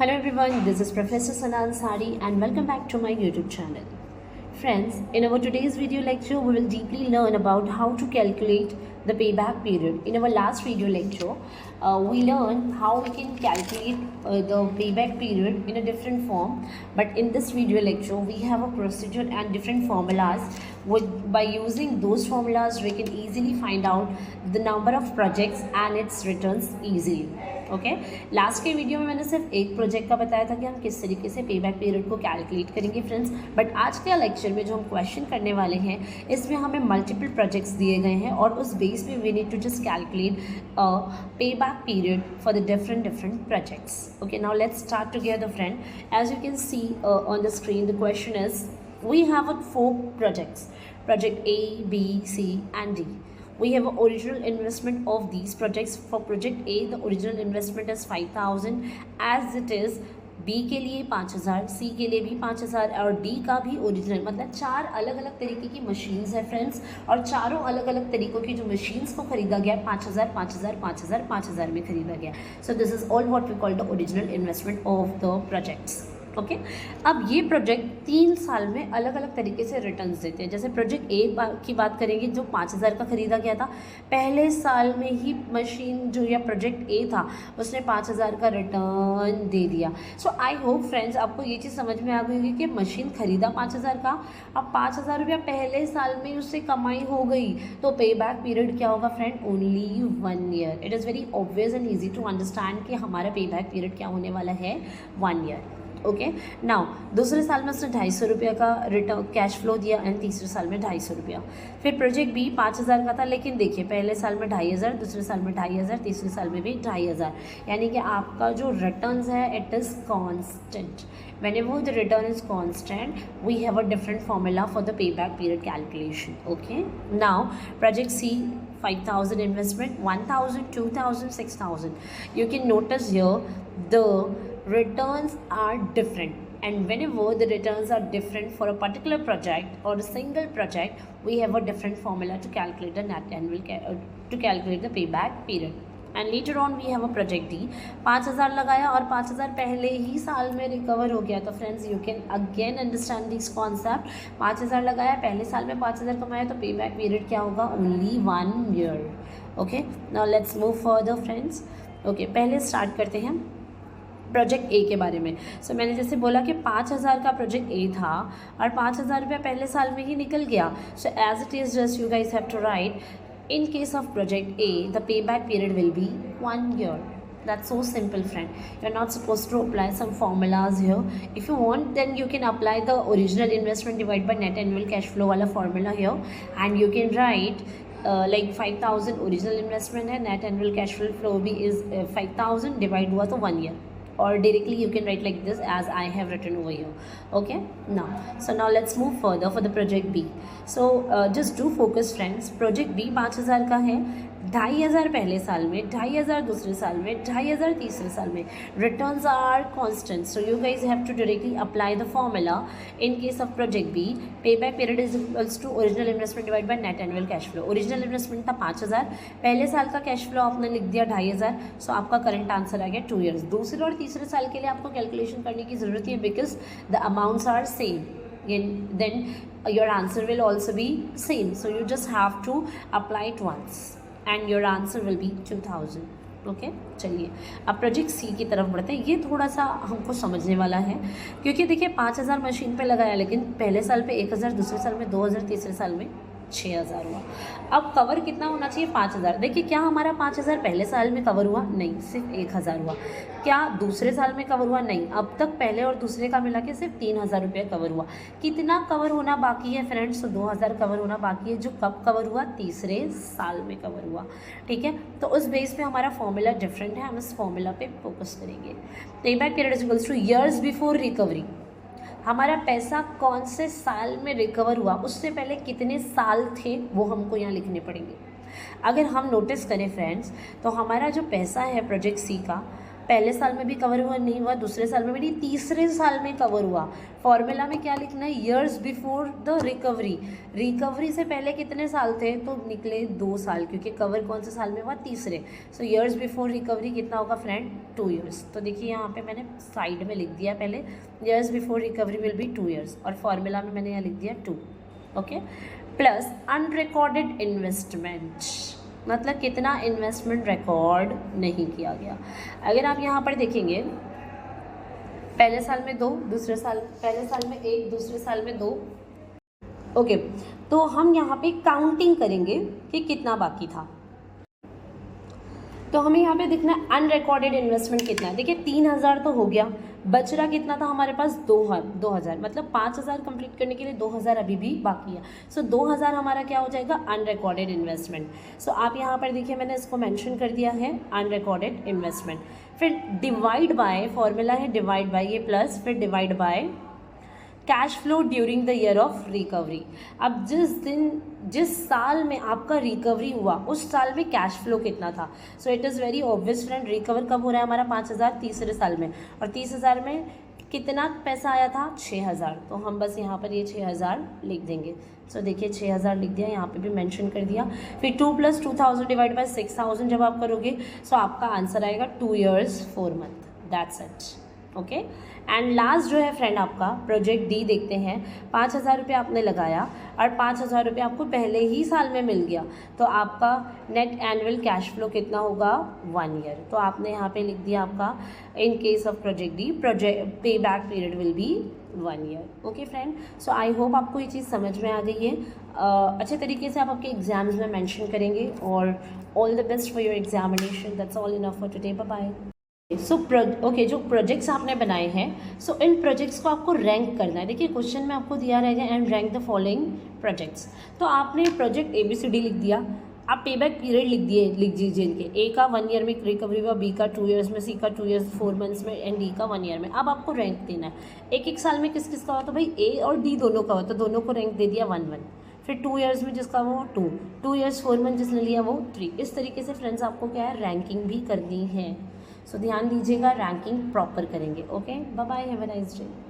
Hello everyone, this is Professor Sana Ansari and welcome back to my YouTube channel. Friends, in our today's video lecture, we will deeply learn about how to calculate the payback period. In our last video lecture, we learned how we can calculate the payback period in a different form. But in this video lecture, we have a procedure and different formulas. By using those formulas, we can easily find out the number of projects and its returns easily. Okay last के video में मैंने सिर्फ एक project का बताया था कि हम किस तरीके से पेबैक पीरियड को कैलकुलेट करेंगे फ्रेंड्स, बट आज के लेक्चर में जो हम क्वेश्चन करने वाले हैं इसमें हमें मल्टीपल प्रोजेक्ट्स दिए गए हैं और उस बेस पे we need to just calculate payback period for the different projects. Okay, now let's start together friend. As you can see on the screen the question is we have 4 projects, project A, B, C and D. We have an original investment of these projects. For project A, the original investment is 5,000 as it is. B के लिए 5,000, C के लिए भी 5,000 और D का भी original. मतलब 4 अलग अलग तरीके की मशीन्स है फ्रेंड्स और चारों अलग अलग तरीक़ों की जो मशीन्स को खरीदा गया 5,000, 5,000, 5,000, 5,000 में खरीदा गया. So this is all what we call the original investment of the projects. Okay अब ये प्रोजेक्ट 3 साल में अलग अलग तरीके से रिटर्न्स देते हैं. जैसे प्रोजेक्ट ए की बात करेंगे जो 5,000 का ख़रीदा गया था, पहले साल में ही मशीन जो या प्रोजेक्ट ए था उसने 5,000 का रिटर्न दे दिया. सो आई होप फ्रेंड्स आपको ये चीज़ समझ में आ गई होगी कि मशीन ख़रीदा 5,000 का, अब 5,000 रुपया पहले साल में उससे कमाई हो गई तो पे बैक पीरियड क्या होगा friend? Only 1 year. It is very obvious and easy to understand कि हमारा पे बैक पीरियड क्या होने वाला है? 1 ईयर. ओके नाउ दूसरे साल में उसने 250 रुपया का रिटर्न कैश फ्लो दिया एंड तीसरे साल में 250 रुपया. फिर प्रोजेक्ट बी 5,000 का था, लेकिन देखिए पहले साल में 2,500, दूसरे साल में 2,500, तीसरे साल में भी 2,500. यानी कि आपका जो रिटर्न्स है it is constant. whenever the return is constant we have a different formula for the payback period calculation. Okay, now project C 5,000 investment, 1,000, 2,000, 6,000. You can notice here the returns are different and whenever the returns are different for a particular project or a single project we have a different formula to calculate the net annual to calculate the payback period. And later on we have a project D. 5,000 लगाया और 5,000 पहले ही साल में recover हो गया. तो friends you can again understand this concept. 5,000 लगाया, पहले साल में 5,000 कमाया तो पे बैक पीरियड क्या होगा? Only 1 year. Okay now let's move further friends. Okay पहले स्टार्ट करते हैं प्रोजेक्ट ए के बारे में. सो मैंने जैसे बोला कि 5,000 का प्रोजेक्ट ए था और 5,000 रुपया पहले साल में ही निकल गया. So as it is just you guys have to write in case of project A the payback period will be 1 year. That's so simple friend. You're not supposed to apply some formulas here. If you want then you can apply the original investment divided by net annual cash flow wala formula here and you can write like 5,000 original investment है, net annual cash flow भी is 5,000 divide हुआ तो 1 year. Or directly you can write like this as I have written over here. Okay now let's move further for the project B. So just do focus friends. project B 5,000 का है, 2,500 पहले साल में, 2,500 दूसरे साल में, 2,500 तीसरे साल में. Returns are constant so you guys have to directly apply the formula. In case of project B payback period is equals to original investment divide by net annual cash flow. Original investment था 5,000, पहले साल का cash flow आपने लिख दिया 2,500. सो आपका current answer आ गया 2 years. दूसरे और तीसरे साल के लिए आपको कैलकुलेशन करने की ज़रूरत है because the amounts are same. Then your answer will also be same. So you just have to apply it once and your answer will be 2,000. Okay चलिए अब प्रोजेक्ट सी की तरफ बढ़ते हैं. ये थोड़ा सा हमको समझने वाला है क्योंकि देखिए 5,000 मशीन पे लगाया लेकिन पहले साल पे 1,000, दूसरे साल में 2,000, तीसरे साल में 6,000 हुआ. अब कवर कितना होना चाहिए? 5,000. देखिए क्या हमारा 5,000 पहले साल में कवर हुआ? नहीं, सिर्फ 1,000 हुआ. क्या दूसरे साल में कवर हुआ? नहीं. अब तक पहले और दूसरे का मिला के सिर्फ 3,000 रुपये कवर हुआ. कितना कवर होना बाकी है फ्रेंड्स? तो 2,000 कवर होना बाकी है जो कब कवर हुआ? तीसरे साल में कवर हुआ. ठीक है, तो उस बेस पे हमारा फॉर्मूला डिफरेंट है, हम इस फॉर्मूला पे फोकस करेंगे. Payback period is equals two years before recovery. हमारा पैसा कौन से साल में रिकवर हुआ, उससे पहले कितने साल थे वो हमको यहाँ लिखने पड़ेंगे. अगर हम नोटिस करें फ्रेंड्स तो हमारा जो पैसा है प्रोजेक्ट सी का पहले साल में भी कवर हुआ नहीं हुआ, दूसरे साल में भी नहीं, तीसरे साल में कवर हुआ। फॉर्मूला में क्या लिखना है, years before the recovery. Recovery से पहले कितने साल थे, तो निकले 2 साल, क्योंकि कवर कौन से साल में हुआ, तीसरे। सो ईयर्स बिफोर रिकवरी कितना होगा फ्रेंड, 2 ईयर्स। तो देखिए यहाँ पे मैंने साइड में लिख दिया पहले, years before recovery will be 2 years, और फॉर्मूला में मैंने यहाँ लिख दिया 2। ओके, प्लस अनरिकॉर्डेड इन्वेस्टमेंट, मतलब कितना इन्वेस्टमेंट रिकॉर्ड नहीं किया गया। अगर आप यहाँ पर देखेंगे, पहले साल में 2, दूसरे साल, पहले साल में 1, दूसरे साल में 2। ओके, तो हम यहाँ पे काउंटिंग करेंगे कि कितना बाकी था। तो हमें यहाँ पे देखना है अनरिकॉर्डेड इन्वेस्टमेंट कितना है। देखिए 3000 तो हो गया, बच रहा कितना था हमारे पास, 2000, मतलब 5000 कंप्लीट करने के लिए 2000 अभी भी बाकी है। सो 2000 हमारा क्या हो जाएगा, अनरिकॉर्डेड इन्वेस्टमेंट। सो आप यहाँ पर देखिए मैंने इसको मेंशन कर दिया है अनरिकॉर्डेड इन्वेस्टमेंट। फिर डिवाइड बाय, फॉर्मूला है डिवाइड बाय, ये प्लस, फिर divide by cash flow during the year of recovery. अब जिस साल में आपका रिकवरी हुआ उस साल में कैश फ्लो कितना था। So it is very obvious friend, recover कब हो रहा है हमारा, 5000 तीसरे साल में, और 30,000 में कितना पैसा आया था, 6000। तो हम बस यहाँ पर ये 6000 लिख देंगे। सो देखिए 6000 लिख दिया, यहाँ पे भी मेंशन कर दिया। फिर 2 + 2000 डिवाइड बाय 6000 जब आप करोगे, सो आपका आंसर आएगा 2 years 4 month, that's it. Okay, and last जो है फ्रेंड आपका प्रोजेक्ट डी देखते हैं। 5000 रुपये आपने लगाया और 5000 रुपये आपको पहले ही साल में मिल गया, तो आपका नेट एनुअल कैश फ्लो कितना होगा, 1 ईयर। तो आपने यहाँ पे लिख दिया आपका in case of project D, project payback period will be 1 year. Okay friend, so I hope आपको ये चीज़ समझ में आ गई है। अच्छे तरीके से आप आपके एग्जाम्स में मेंशन करेंगे, और all the best for your examination. That's all enough for today, bye bye. Okay, जो प्रोजेक्ट्स आपने बनाए हैं, सो इन प्रोजेक्ट्स को आपको रैंक करना है। देखिए क्वेश्चन में आपको दिया रहेगा and rank the following projects. तो आपने प्रोजेक्ट ABCD लिख दिया, आप पे बैक पीरियड लिख दीजिए इनके। ए का 1 ईयर में रिकवरी हुआ, बी का 2 ईयर्स में, सी का 2 ईयर्स 4 मंथ्स में, एंड डी का 1 ईयर में। अब आपको रैंक देना है, एक साल में किस किस का हुआ, तो भाई ए और डी दोनों का हुआ, तो दोनों को रैंक दे दिया 1-1। फिर 2 ईयर्स में जिसका वो 2 ईयर्स 4 मंथ जिसने लिया वो 3। इस तरीके से फ्रेंड्स आपको क्या है, रैंकिंग भी करनी है। सो ध्यान दीजिएगा, रैंकिंग प्रॉपर करेंगे। Okay, bye bye, have a nice day.